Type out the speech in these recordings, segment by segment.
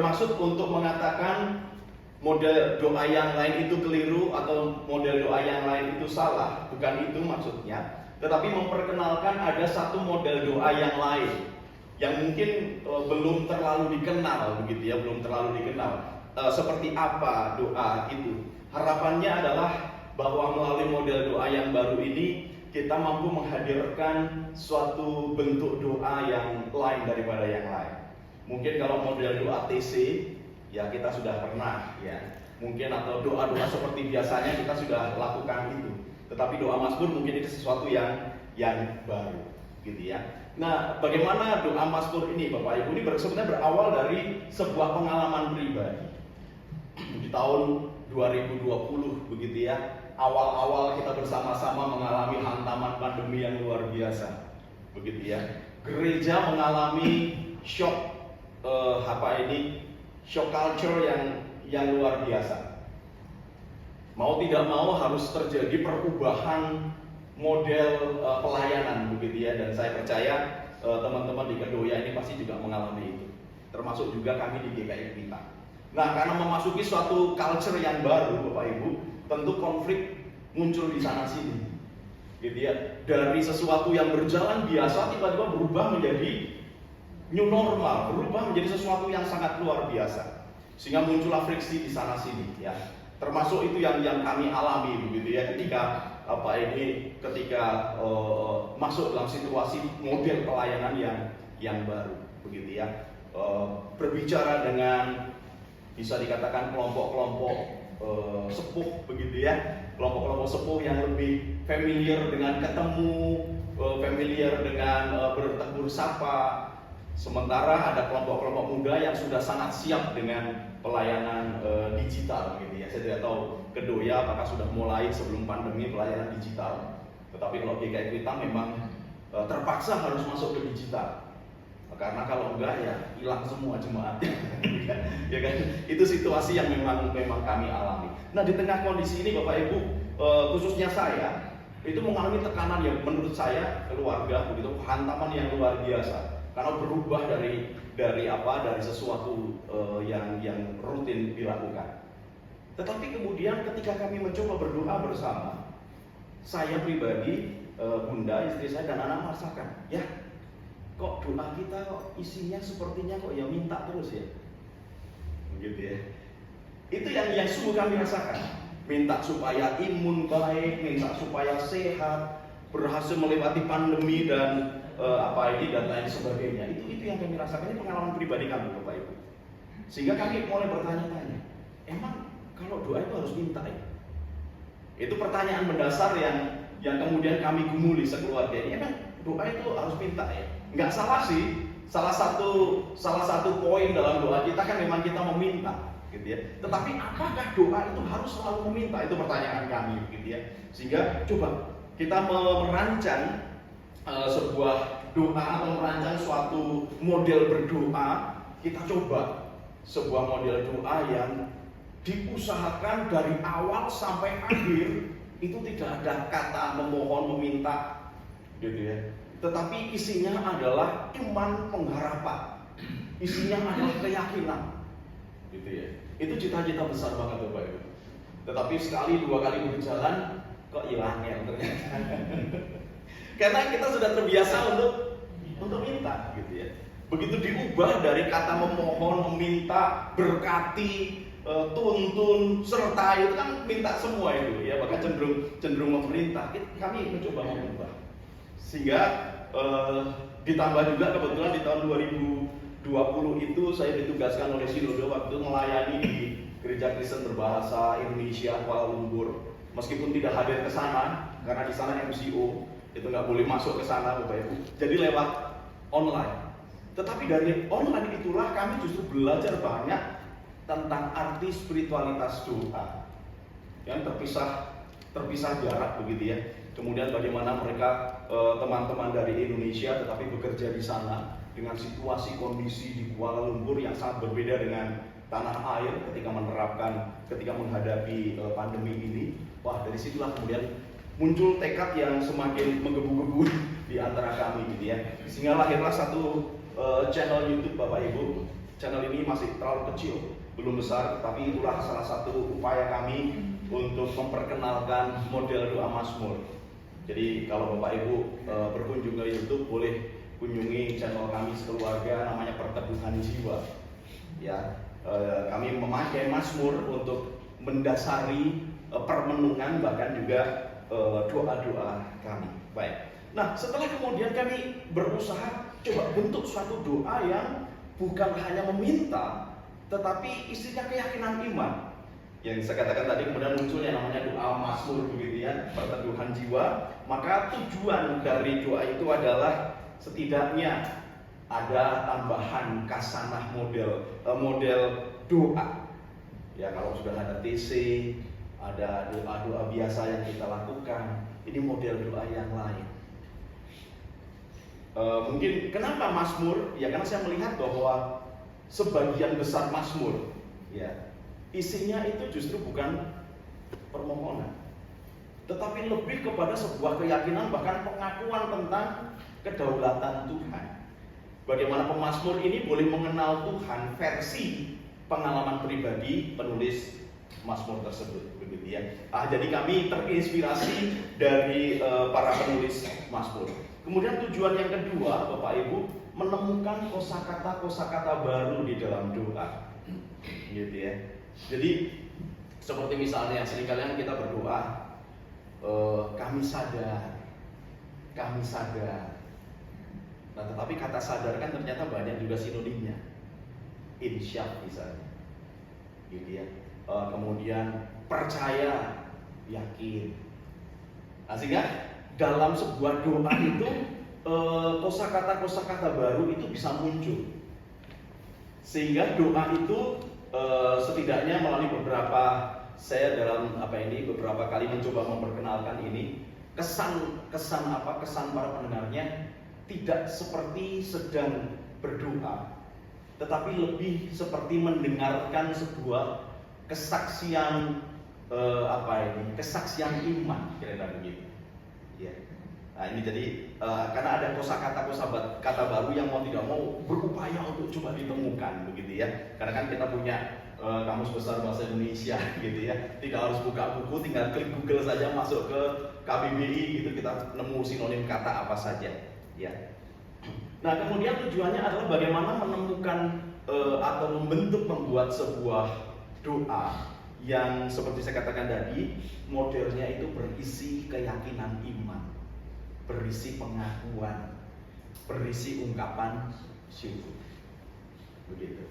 Maksud untuk mengatakan model doa yang lain itu keliru atau model doa yang lain itu salah, bukan itu maksudnya. Tetapi memperkenalkan ada satu model doa yang lain yang mungkin belum terlalu dikenal, begitu ya, belum terlalu dikenal. Seperti apa doa itu? Harapannya adalah bahwa melalui model doa yang baru ini kita mampu menghadirkan suatu bentuk doa yang lain daripada yang lain. Mungkin kalau model doa TC ya kita sudah pernah ya, mungkin atau doa-doa seperti biasanya kita sudah lakukan itu. Tetapi doa Mazmur mungkin itu sesuatu yang baru, gitu ya. Nah, bagaimana doa Mazmur ini, Bapak Ibu? Ini sebenarnya berawal dari sebuah pengalaman pribadi. Di tahun 2020 begitu ya, awal-awal kita bersama-sama mengalami hantaman pandemi yang luar biasa, begitu ya. Gereja mengalami shock shock culture yang luar biasa. Mau tidak mau harus terjadi perubahan model pelayanan, begitu ya. Dan saya percaya teman-teman di Kedoya ini pasti juga mengalami itu, termasuk juga kami di GKI Kuitang. Nah, karena memasuki suatu culture yang baru, Bapak Ibu, tentu konflik muncul di sana sini, gitu ya. Dari sesuatu yang berjalan biasa tiba-tiba berubah menjadi new normal, berubah menjadi sesuatu yang sangat luar biasa, sehingga muncullah friksi di sana sini ya. Termasuk itu yang kami alami, begitu ya, ketika masuk dalam situasi model pelayanan yang baru, begitu ya. Berbicara dengan bisa dikatakan kelompok-kelompok sepuh, begitu ya, kelompok-kelompok sepuh yang lebih familiar dengan ketemu, familiar dengan bertegur sapa. Sementara ada kelompok-kelompok muda yang sudah sangat siap dengan pelayanan digital, gitu ya. Saya tidak tahu Kedoya apakah sudah mulai sebelum pandemi pelayanan digital. Tetapi kalau GKI Kuitang memang terpaksa harus masuk ke digital. Karena kalau enggak ya hilang semua jemaat. Ya kan? Itu situasi yang memang kami alami. Nah, di tengah kondisi ini Bapak Ibu, khususnya saya itu mengalami tekanan yang menurut saya keluarga begitu, hantaman yang luar biasa. Karena berubah dari sesuatu yang rutin dilakukan. Tetapi kemudian ketika kami mencoba berdoa bersama, saya pribadi, Bunda, istri saya dan anak merasakan, ya kok doa kita kok isinya sepertinya kok ya minta terus ya, begitu ya. Itu yang sungguh kami rasakan. Minta supaya imun baik, minta supaya sehat, berhasil melewati pandemi dan dan lain sebagainya. Itu yang kami rasakan, ini pengalaman pribadi kami, Bapak Ibu. Sehingga kami mulai bertanya-tanya, emang kalau doa itu harus minta ya? Itu pertanyaan mendasar yang kemudian kami gumuli sekeluarga ini. Emang doa itu harus minta ya? Enggak salah sih. Salah satu poin dalam doa kita kan memang kita meminta, gitu ya. Tetapi apakah doa itu harus selalu meminta? Itu pertanyaan kami, gitu ya. Sehingga coba kita merancang sebuah doa atau merancang suatu model berdoa. Kita coba sebuah model doa yang diusahakan dari awal sampai akhir itu tidak ada kata memohon, meminta, gitu ya. Tetapi isinya adalah iman pengharapan, isinya adalah keyakinan, gitu ya. Itu cita-cita besar banget Bapak Ibu. Tetapi sekali dua kali berjalan kok hilangnya ternyata. Karena kita sudah terbiasa untuk minta, gitu ya. Begitu diubah dari kata memohon, meminta, berkati, tuntun, serta, itu kan minta semua itu ya, bahkan cenderung memerintah. Kami mencoba mengubah. Sehingga ditambah juga kebetulan di tahun 2020 itu saya ditugaskan oleh Sinode waktu melayani di Gereja Kristen Berbahasa Indonesia Kuala Lumpur. Meskipun tidak hadir ke sana karena di sana MCO itu nggak boleh masuk ke sana, Bapak Ibu. Jadi lewat online. Tetapi dari online itulah kami justru belajar banyak tentang arti spiritualitas doa yang terpisah jarak, begitu ya. Kemudian bagaimana mereka teman-teman dari Indonesia tetapi bekerja di sana dengan situasi kondisi di Kuala Lumpur yang sangat berbeda dengan tanah air ketika menghadapi pandemi ini. Wah, dari situlah kemudian muncul tekad yang semakin menggebu-gebu di antara kami, gitu ya. Sehingga lahirlah satu channel YouTube Bapak Ibu channel ini masih terlalu kecil, belum besar, tapi itulah salah satu upaya kami untuk memperkenalkan model doa Mazmur. Jadi kalau Bapak Ibu berkunjung ke YouTube, boleh kunjungi channel kami sekeluarga, namanya Perteduhan Jiwa. Ya, kami memakai Mazmur untuk mendasari permenungan, bahkan juga doa-doa kami. Baik. Nah, setelah kemudian kami berusaha coba bentuk suatu doa yang bukan hanya meminta, tetapi isinya keyakinan iman. Yang saya katakan tadi, kemudian munculnya namanya doa Mazmur begitu ya, Perteduhan Jiwa. Maka tujuan dari doa itu adalah setidaknya ada tambahan kasanah model doa. Ya, kalau sudah ada TC, ada doa-doa biasa yang kita lakukan, ini model doa yang lain. Mungkin kenapa Mazmur? Ya karena saya melihat bahwa sebagian besar Mazmur, ya, isinya itu justru bukan permohonan, tetapi lebih kepada sebuah keyakinan, bahkan pengakuan tentang kedaulatan Tuhan. Bagaimana pemazmur ini boleh mengenal Tuhan versi pengalaman pribadi penulis Mazmur tersebut, begitu ya. Jadi kami terinspirasi dari para penulis Mazmur. Kemudian tujuan yang kedua, Bapak Ibu, menemukan kosakata baru di dalam doa, gitu ya. Jadi seperti misalnya seringkali kita berdoa, kami sadar. Nah, tetapi kata sadar kan ternyata banyak juga sinonimnya. Insyaallah misalnya, gitu ya. Kemudian percaya, yakin. Nah, sehingga dalam sebuah doa itu kosakata baru itu bisa muncul. Sehingga doa itu setidaknya melalui saya dalam beberapa kali mencoba memperkenalkan ini, kesan para pendengarnya tidak seperti sedang berdoa, tetapi lebih seperti mendengarkan sebuah kesaksian kesaksian iman, kira-kira begitu. Ya. Nah, ini jadi karena ada kosakata baru yang mau tidak mau berupaya untuk coba ditemukan, begitu ya. Karena kan kita punya kamus besar bahasa Indonesia, gitu ya. Tidak harus buka buku, tinggal klik Google saja, masuk ke KBBI, gitu, kita nemu sinonim kata apa saja. Ya. Nah, kemudian tujuannya adalah bagaimana menemukan atau membuat sebuah doa yang seperti saya katakan tadi, modelnya itu berisi keyakinan iman, berisi pengakuan, berisi ungkapan syukur. Begitu.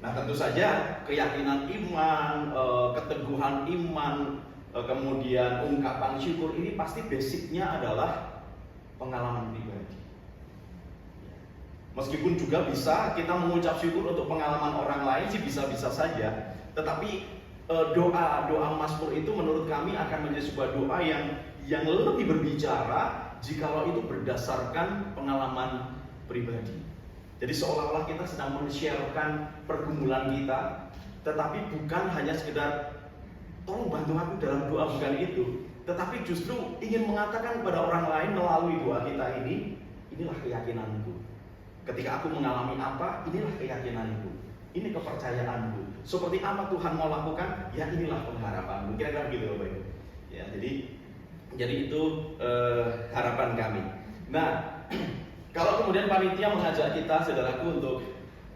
Nah, tentu saja keyakinan iman, keteguhan iman, kemudian ungkapan syukur ini pasti basicnya adalah pengalaman pribadi. Meskipun juga bisa kita mengucap syukur untuk pengalaman orang lain sih bisa-bisa saja, tetapi doa Mazmur itu menurut kami akan menjadi sebuah doa yang lebih berbicara jikalau itu berdasarkan pengalaman pribadi. Jadi seolah-olah kita sedang men-sharekan pergumulan kita, tetapi bukan hanya sekedar tolong bantu aku dalam doa, bukan itu, tetapi justru ingin mengatakan kepada orang lain melalui doa kita ini, inilah keyakinanku. Ketika aku mengalami apa, inilah keyakinanku, ini kepercayaanku. Seperti apa Tuhan mau lakukan, ya inilah pengharapanku. Kira-kira begitu, Bapak Ibu. Ya, jadi itu harapan kami. Nah, kalau kemudian panitia mengajak kita, saudaraku, untuk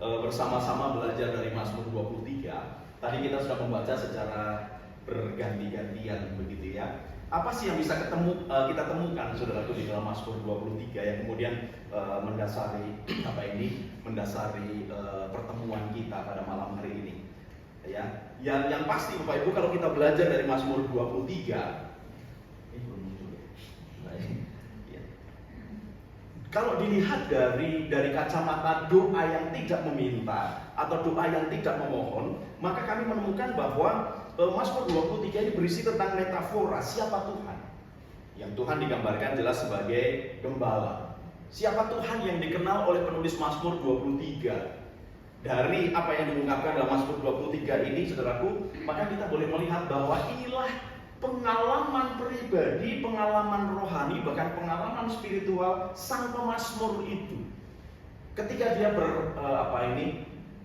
bersama-sama belajar dari Mazmur 23, tadi kita sudah membaca secara berganti-gantian, begitu ya. Apa sih yang bisa kita temukan, saudaraku, di dalam Mazmur 23 yang kemudian mendasari pertemuan kita pada malam hari ini? Ya, yang pasti Bapak Ibu, kalau kita belajar dari Mazmur 23, kalau dilihat dari kacamata doa yang tidak meminta atau doa yang tidak memohon, maka kami menemukan bahwa Mazmur 23 ini berisi tentang metafora siapa Tuhan. Yang Tuhan digambarkan jelas sebagai gembala. Siapa Tuhan yang dikenal oleh penulis Mazmur 23? Dari apa yang diungkapkan dalam Mazmur 23 ini, saudaraku, maka kita boleh melihat bahwa inilah pengalaman pribadi, pengalaman rohani, bahkan pengalaman spiritual sang pemazmur itu. Ketika dia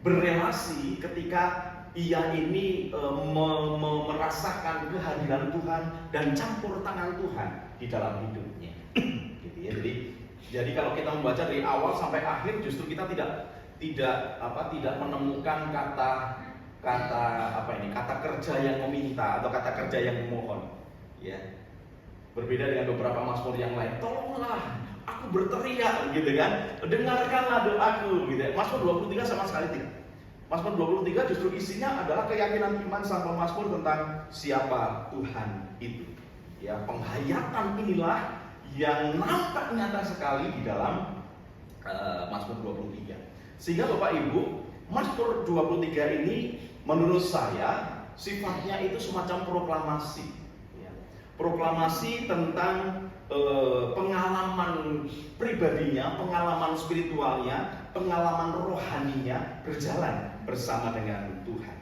berelasi ketika ia ini merasakan kehadiran Tuhan dan campur tangan Tuhan di dalam hidupnya. Gitu ya. Jadi kalau kita membaca dari awal sampai akhir, justru kita tidak menemukan kata kerja yang meminta atau kata kerja yang memohon. Ya. Berbeda dengan beberapa mazmur yang lain. Tolonglah, aku berteriak, gitu kan. Dengarkanlah doaku, gitu. Mazmur 23 sama sekali tidak. Mazmur 23 justru isinya adalah keyakinan iman sang pemazmur tentang siapa Tuhan itu. Ya, penghayatan inilah yang nampak nyata sekali di dalam Mazmur 23. Sehingga Bapak Ibu, Mazmur 23 ini menurut saya sifatnya itu semacam proklamasi. Ya. Proklamasi tentang pengalaman pribadinya, pengalaman spiritualnya, pengalaman rohaninya berjalan bersama dengan Tuhan.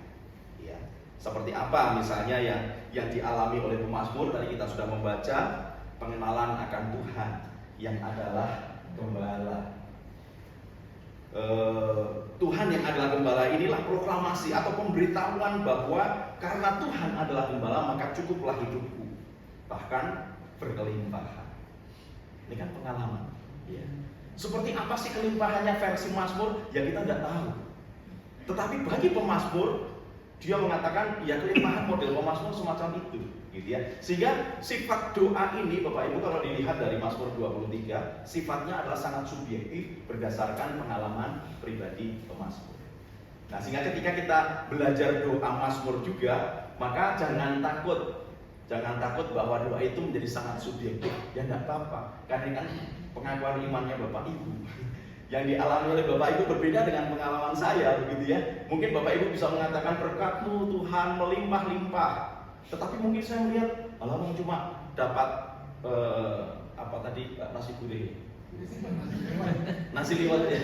Ya. Seperti apa misalnya yang dialami oleh pemazmur, tadi kita sudah membaca pengenalan akan Tuhan yang adalah gembala. Tuhan yang adalah gembala inilah proklamasi atau pemberitahuan bahwa karena Tuhan adalah gembala maka cukuplah hidupku, bahkan berkelimpahan. Ini kan pengalaman. Ya. Seperti apa sih kelimpahannya versi Mazmur? Ya kita tidak tahu. Tetapi bagi pemazmur, dia mengatakan ya kelimpahan model pemazmur semacam itu, gitu ya. Sehingga sifat doa ini Bapak Ibu kalau dilihat dari Mazmur 23, sifatnya adalah sangat subjektif berdasarkan pengalaman pribadi pemazmur. Nah, sehingga ketika kita belajar doa Mazmur juga, maka jangan takut bahwa doa itu menjadi sangat subjektif. Ya tidak apa-apa, karena kan pengakuan imannya Bapak Ibu yang dialami oleh Bapak Ibu berbeda dengan pengalaman saya, begitu ya. Mungkin Bapak Ibu bisa mengatakan berkat-Mu Tuhan melimpah-limpah, tetapi mungkin saya melihat alamak cuma dapat nasi gurih, nasi liwet ya.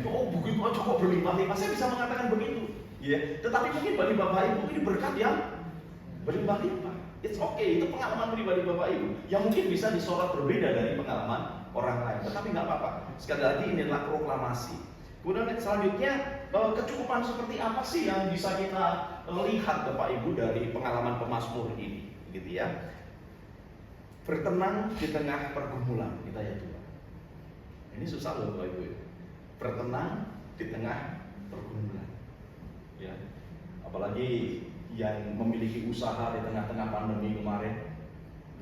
Oh begitu aja kok berlimpah-limpah, saya bisa mengatakan begitu, ya. Tetapi mungkin bagi Bapak Ibu ini berkat yang berlimpah-limpah. It's okay, itu pengalaman pribadi Bapak Ibu yang mungkin bisa disorot berbeda dari pengalaman orang lain, tetapi nggak apa-apa. Sekali lagi ini adalah proklamasi. Kemudian selanjutnya, kecukupan seperti apa sih yang bisa kita lihat Bapak Ibu dari pengalaman pemazmur ini, gitu ya. Bertenang di tengah pergumulan, kita ya Tuhan. Ini susah loh Bapak Ibu. Bertenang di tengah pergumulan, ya. Apalagi yang memiliki usaha di tengah-tengah pandemi kemarin,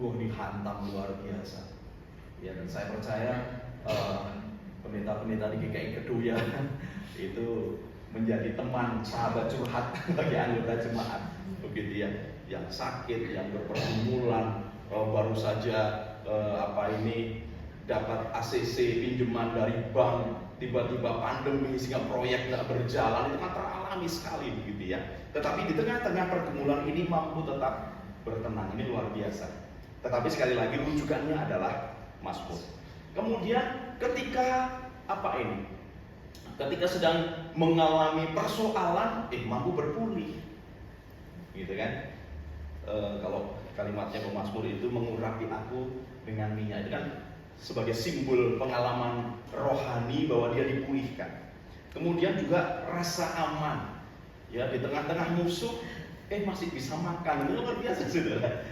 dihantam luar biasa. Ya, dan saya percaya pendeta-pendeta di GKI Keduya itu menjadi teman, sahabat curhat bagi anggota jemaat, begitu ya, yang sakit, yang berpergumulan, baru saja dapat ACC pinjaman dari bank, tiba-tiba pandemi sehingga proyek nggak berjalan, itu kan teralami sekali, begitu ya. Tetapi di tengah-tengah pergumulan ini mampu tetap bertenang, ini luar biasa. Tetapi sekali lagi rujukannya adalah Mazmur. Kemudian ketika ketika sedang mengalami persoalan, mampu berpulih, gitu kan? Kalau kalimatnya pemazmur itu mengurapi aku dengan minyak, itu kan sebagai simbol pengalaman rohani bahwa dia dipulihkan. Kemudian juga rasa aman, ya di tengah-tengah musuh, masih bisa makan, itu luar biasa saudara.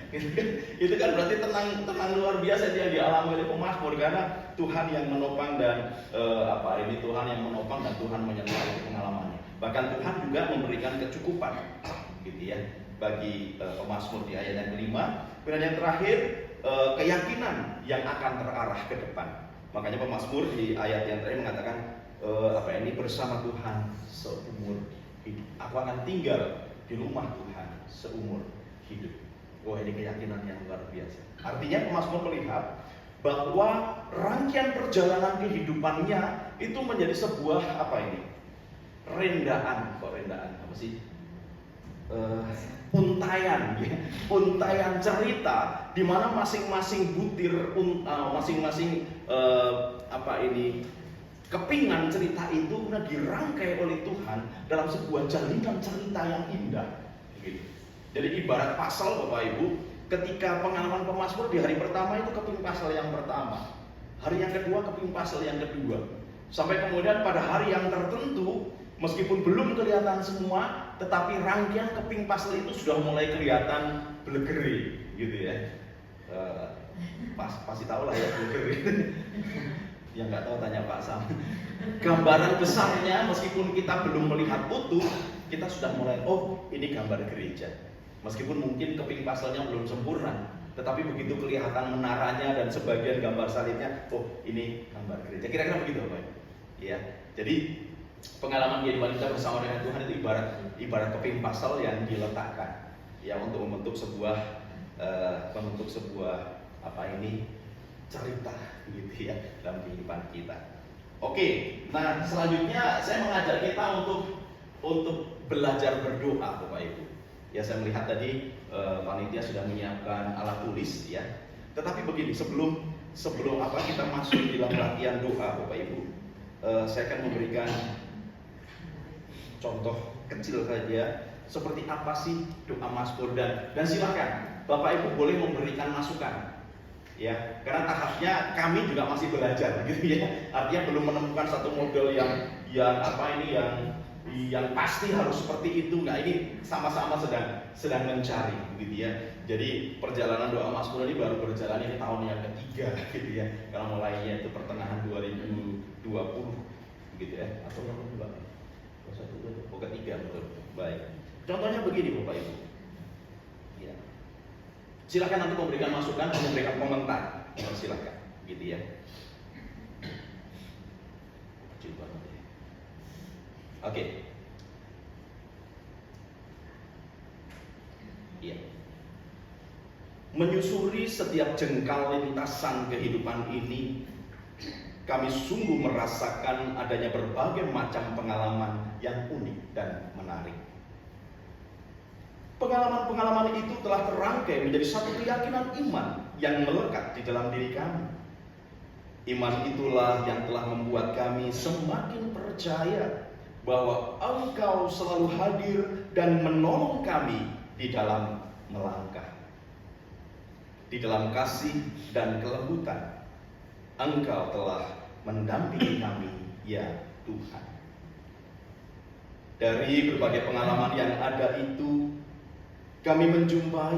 Itu kan berarti tenang luar biasa yang dialami oleh pemazmur karena Tuhan yang menopang dan Tuhan yang menopang dan Tuhan menyertai pengalamannya. Bahkan Tuhan juga memberikan kecukupan, gitu ya, bagi pemazmur di ayat yang kelima. Kemudian yang terakhir, keyakinan yang akan terarah ke depan. Makanya pemazmur di ayat yang terakhir mengatakan bersama Tuhan seumur hidup. Aku akan tinggal di rumah Tuhan seumur hidup. Wah, ini keyakinan yang luar biasa. Artinya pemazmur melihat bahwa rangkaian perjalanan kehidupannya itu menjadi sebuah untaian, ya. Untaian cerita di mana masing-masing butir, kepingan cerita itu dirangkai oleh Tuhan dalam sebuah jalinan cerita yang indah. Gitu. Jadi ibarat pasal Bapak Ibu, ketika pengalaman pemazmur di hari pertama itu keping pasal yang pertama, hari yang kedua keping pasal yang kedua, sampai kemudian pada hari yang tertentu Meskipun belum kelihatan semua, tetapi rangkaian keping pastel itu sudah mulai kelihatan belegeri, gitu ya. Pasti tahu lah ya belegeri. Yang nggak tahu tanya Pak Sam. Gambaran besarnya meskipun kita belum melihat utuh, kita sudah mulai, oh ini gambar gereja. Meskipun mungkin keping pastelnya belum sempurna, tetapi begitu kelihatan menaranya dan sebagian gambar salibnya, oh ini gambar gereja. Kira-kira begitu Pak. Ya, jadi pengalaman kehidupan kita bersama dengan Tuhan itu ibarat keping pastel yang diletakkan, ya untuk membentuk sebuah cerita gitu ya dalam kehidupan kita. Oke, nah selanjutnya saya mengajak kita untuk belajar berdoa, Bapak Ibu. Ya saya melihat tadi panitia sudah menyiapkan alat tulis ya. Tetapi begini, sebelum kita masuk di dalam latihan doa, Bapak Ibu, saya akan memberikan contoh kecil saja seperti apa sih doa Mazmur dan silakan Bapak Ibu boleh memberikan masukan. Ya, karena tahapnya kami juga masih belajar gitu ya. Artinya belum menemukan satu model yang pasti harus seperti itu. Nah, ini sama-sama sedang mencari gitu ya. Jadi perjalanan doa Mazmur ini baru berjalan ini tahun yang ketiga gitu ya. Kalau mulainya itu pertengahan 2020 gitu ya. Atau berapa? Ketiga betul. Baik. Contohnya begini Bapak Ibu. Ya. Silakan nanti memberikan masukan atau memberikan komentar. Silakan, gitu ya. Kecil banget ya. Oke. Iya. Menyusuri setiap jengkal lintasan kehidupan ini, kami sungguh merasakan adanya berbagai macam pengalaman yang unik dan menarik. Pengalaman-pengalaman itu telah terangkai menjadi satu keyakinan iman yang melekat di dalam diri kami. Iman itulah yang telah membuat kami semakin percaya bahwa Engkau selalu hadir dan menolong kami di dalam melangkah. Di dalam kasih dan kelembutan, Engkau telah mendampingi kami, ya Tuhan. Dari berbagai pengalaman yang ada itu, kami menjumpai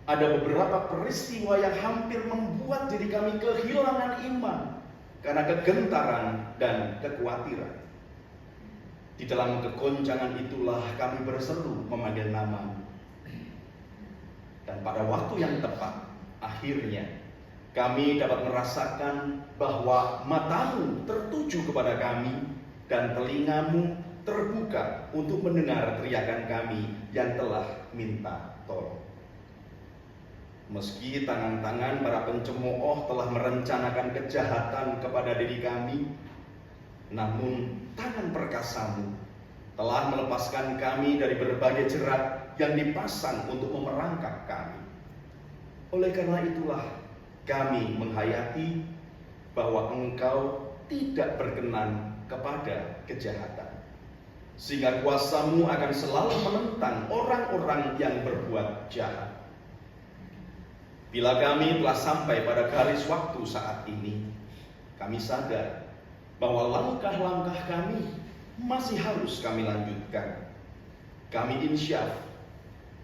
ada beberapa peristiwa yang hampir membuat diri kami kehilangan iman karena kegentaran dan kekhawatiran. Di dalam kegoncangan itulah kami berseru memanggil nama-Mu. Dan pada waktu yang tepat, akhirnya kami dapat merasakan bahwa mata-Mu tertuju kepada kami dan telinga-Mu terbuka untuk mendengar teriakan kami yang telah minta tolong. Meski tangan-tangan para pencemooh telah merencanakan kejahatan kepada diri kami, namun tangan perkasa-Mu telah melepaskan kami dari berbagai jerat yang dipasang untuk memerangkap kami. Oleh karena itulah kami menghayati bahwa Engkau tidak berkenan kepada kejahatan, sehingga kuasa-Mu akan selalu menentang orang-orang yang berbuat jahat. Bila kami telah sampai pada garis waktu saat ini, kami sadar bahwa langkah-langkah kami masih harus kami lanjutkan. Kami insyaf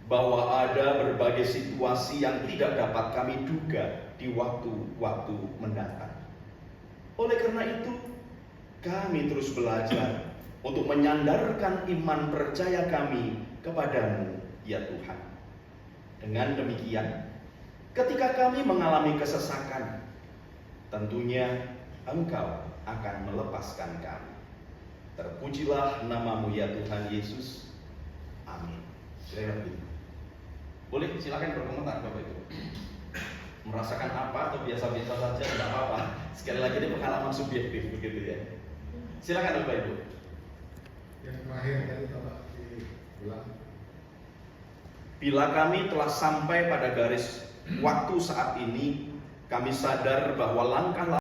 bahwa ada berbagai situasi yang tidak dapat kami duga di waktu-waktu mendatang. Oleh karena itu, kami terus belajar untuk menyandarkan iman percaya kami kepada-Mu, ya Tuhan. Dengan demikian, ketika kami mengalami kesesakan, tentunya Engkau akan melepaskan kami. Terpujilah nama-Mu, ya Tuhan Yesus. Amin. Boleh silakan berkomentar Bapak Ibu. Merasakan apa atau biasa-biasa saja tidak apa-apa. Sekali lagi ini pengalaman subjektif begitu ya. Silakan Bapak Ibu. Yang terakhir tadi Bapak bilang, bila kami telah sampai pada garis waktu saat ini, kami sadar bahwa langkah